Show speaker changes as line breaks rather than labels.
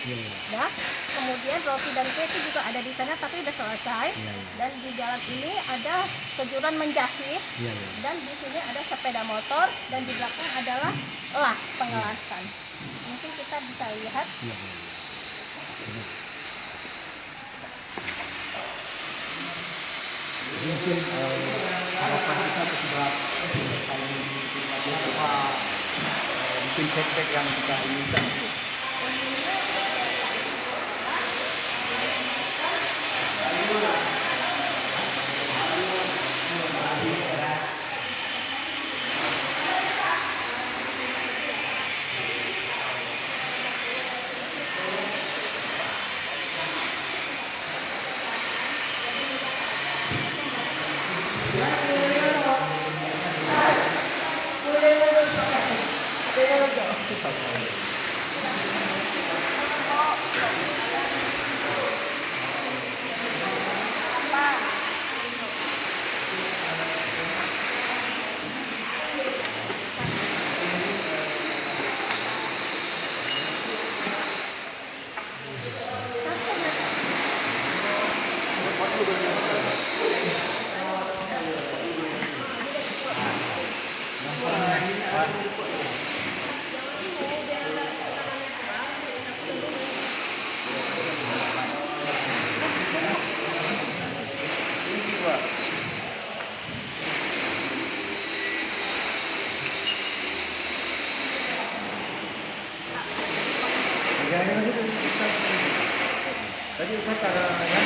Iya, iya.
Nah, kemudian roti dan kue itu juga ada di sana tapi udah selesai.
Iya, iya.
Dan di jalan ini ada kejuran menjahit
Iya, iya.
dan di sini ada sepeda motor dan di belakang adalah las
Iya.
pengelasan. Mungkin kita bisa lihat.
Iya, iya. Benar. Jadi mungkin harapan kita terhadap tahun 2015 apa mungkin feedback yang kita inginkan. Tadi Ustaz ada